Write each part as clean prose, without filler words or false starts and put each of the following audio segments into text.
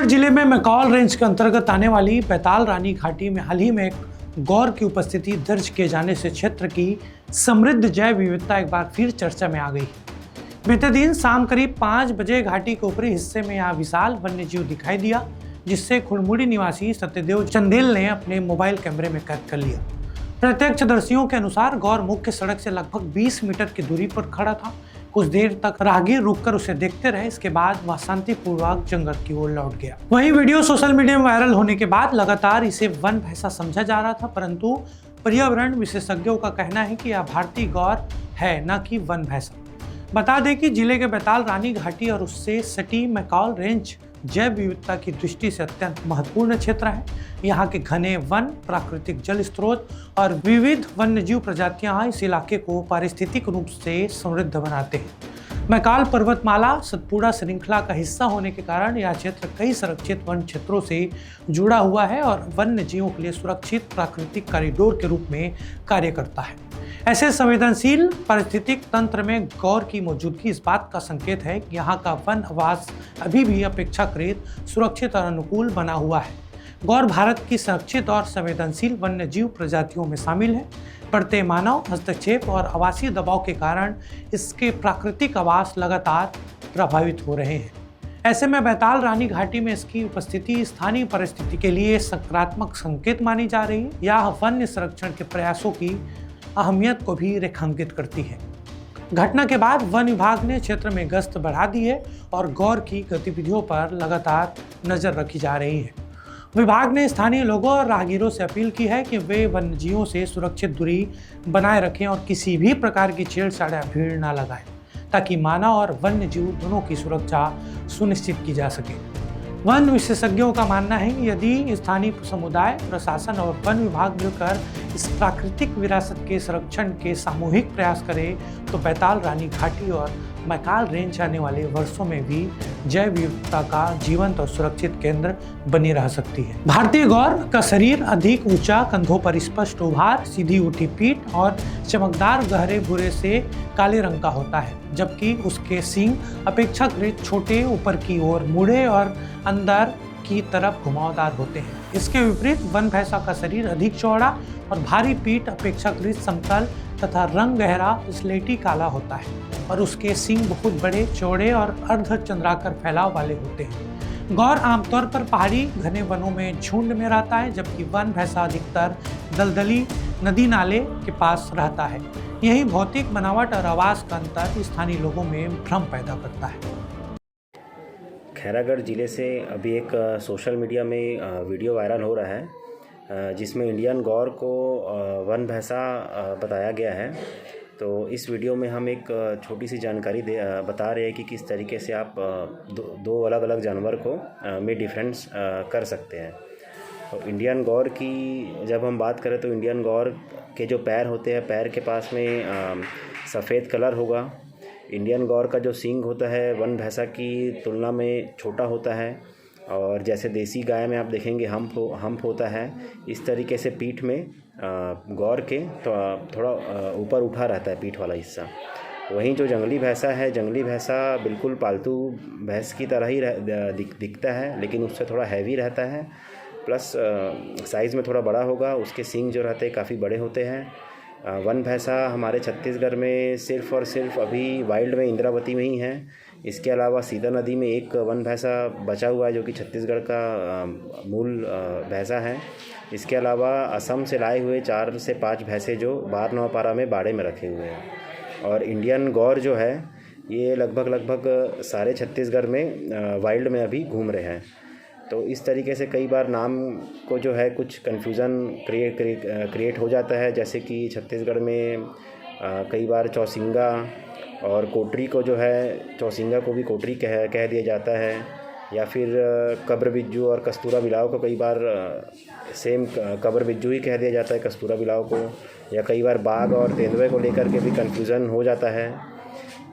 जिले में McCall range के अंतर्गत आने वाली बैताल रानी घाटी में हाल ही में एक गौर की उपस्थिति दर्ज किए जाने से क्षेत्र की समृद्ध जैव विविधता एक बार फिर चर्चा में आ गई। बीते दिन शाम करीब 5 बजे घाटी के ऊपरी हिस्से में यहाँ विशाल वन्यजीव दिखाई दिया, जिससे खुड़मुड़ी निवासी सत्यदेव चंदेल ने अपने मोबाइल कैमरे में कैद कर लिया। प्रत्यक्षदर्शियों के अनुसार गौर मुख्य सड़क से लगभग 20 मीटर की दूरी पर खड़ा था। कुछ देर तक राहगीर रुककर उसे देखते रहे। इसके बाद वह शांतिपूर्वक जंगल की ओर लौट गया। वहीं वीडियो सोशल मीडिया में वायरल होने के बाद लगातार इसे वन भैंसा समझा जा रहा था, परंतु पर्यावरण विशेषज्ञों का कहना है कि यह भारतीय गौर है, न कि वन भैंसा। बता दें कि जिले के बैताल रानी घाटी और उससे सटी मैकॉल रेंज जैव विविधता की दृष्टि से अत्यंत महत्वपूर्ण क्षेत्र है। यहाँ के घने वन, प्राकृतिक जल स्रोत और विविध वन्यजीव प्रजातियां इस इलाके को पारिस्थितिक रूप से समृद्ध बनाते हैं। मैकॉल पर्वतमाला सतपुड़ा श्रृंखला का हिस्सा होने के कारण यह क्षेत्र कई संरक्षित वन क्षेत्रों से जुड़ा हुआ है और वन्य जीवों के लिए सुरक्षित प्राकृतिक कॉरिडोर के रूप में कार्य करता है। ऐसे संवेदनशील पारिस्थितिक तंत्र में गौर की मौजूदगी इस बात का संकेत है कि यहाँ का वन आवास अभी भी अपेक्षाकृत सुरक्षित और अनुकूल बना हुआ है। गौर भारत की संरक्षित और संवेदनशील वन्यजीव प्रजातियों में शामिल है। बढ़ते मानव हस्तक्षेप और आवासीय दबाव के कारण इसके प्राकृतिक आवास लगातार प्रभावित हो रहे हैं। ऐसे में बैताल रानी घाटी में इसकी उपस्थिति स्थानीय परिस्थिति के लिए सकारात्मक संकेत मानी जा रही है। यह वन्य संरक्षण के प्रयासों की अहमियत को भी रेखांकित करती है। घटना के बाद वन विभाग ने क्षेत्र में गश्त बढ़ा दी है और गौर की गतिविधियों पर लगातार नजर रखी जा रही है। विभाग ने स्थानीय लोगों और राहगीरों से अपील की है कि वे वन्यजीवों से सुरक्षित दूरी बनाए रखें और किसी भी प्रकार की छेड़छाड़ या भीड़ न लगाएं, ताकि मानव और वन्यजीव दोनों की सुरक्षा सुनिश्चित की जा सके। वन विशेषज्ञों का मानना है कि यदि स्थानीय समुदाय, प्रशासन और वन विभाग मिलकर इस प्राकृतिक विरासत के संरक्षण के सामूहिक प्रयास करें तो बैताल रानी घाटी और मैकॉल रेंज आने वाले वर्षों में भी जैव विविधता का जीवंत और सुरक्षित केंद्र बनी रह सकती है। भारतीय गौर का शरीर अधिक ऊंचा, कंधों पर स्पष्ट उभार, सीधी उठी पीठ और चमकदार गहरे भूरे से काले रंग का होता है, जबकि उसके सींग अपेक्षाकृत छोटे, ऊपर की ओर मुड़े और अंदर की तरफ घुमावदार होते हैं। इसके विपरीत वन भैंसा का शरीर अधिक चौड़ा और भारी पीठ अपेक्षाकृत समतल तथा रंग गहरा स्लेटी काला होता है और उसके सींग बहुत बड़े, चौड़े और अर्धचंद्राकार फैलाव वाले होते हैं। गौर आमतौर पर पहाड़ी घने वनों में झुंड में रहता है, जबकि वन भैंसा अधिकतर दलदली नदी नाले के पास रहता है। यही भौतिक बनावट और आवास का अंतर स्थानीय लोगों में भ्रम पैदा करता है। खैरागढ़ ज़िले से अभी एक सोशल मीडिया में वीडियो वायरल हो रहा है, जिसमें इंडियन गौर को वन भैंसा बताया गया है। तो इस वीडियो में हम एक छोटी सी जानकारी बता रहे हैं कि किस तरीके से आप दो अलग अलग जानवर को में डिफरेंस कर सकते हैं। तो इंडियन गौर की जब हम बात करें तो इंडियन गौर के जो पैर होते हैं, पैर के पास में सफ़ेद कलर होगा। इंडियन गौर का जो सींग होता है वन भैंसा की तुलना में छोटा होता है और जैसे देसी गाय में आप देखेंगे हम्प होता है, इस तरीके से पीठ में गौर के तो थोड़ा ऊपर उठा रहता है पीठ वाला हिस्सा। वहीं जो जंगली भैंसा है, जंगली भैंसा बिल्कुल पालतू भैंस की तरह ही दिखता है, लेकिन उससे थोड़ा हैवी रहता है, प्लस साइज़ में थोड़ा बड़ा होगा। उसके सींग जो रहते हैं काफ़ी बड़े होते हैं। वन भैंसा हमारे छत्तीसगढ़ में सिर्फ़ और सिर्फ अभी वाइल्ड में इंद्रावती में ही है। इसके अलावा सीता नदी में एक वन भैंसा बचा हुआ है जो कि छत्तीसगढ़ का मूल भैंसा है। इसके अलावा असम से लाए हुए 4 से 5 भैंसे जो बारनौपारा में बाड़े में रखे हुए हैं। और इंडियन गौर जो है ये लगभग सारे छत्तीसगढ़ में वाइल्ड में अभी घूम रहे हैं। तो इस तरीके से कई बार नाम को जो है कुछ कन्फ्यूज़न क्रिएट हो जाता है, जैसे कि छत्तीसगढ़ में कई बार चौसिंगा और कोटरी को जो है चौसिंगा को भी कोटरी कह दिया जाता है, या फिर कब्र बिज्जू और कस्तूरा बिलाव को कई बार सेम कब्र बिज्जू ही कह दिया जाता है कस्तूरा बिलाव को, या कई बार बाघ और तेंदुए को लेकर के भी कन्फ्यूज़न हो जाता है।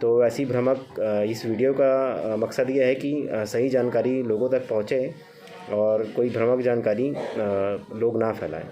तो ऐसी भ्रामक इस वीडियो का मकसद ये है कि सही जानकारी लोगों तक पहुँचे और कोई भ्रामक जानकारी लोग ना फैलाएं।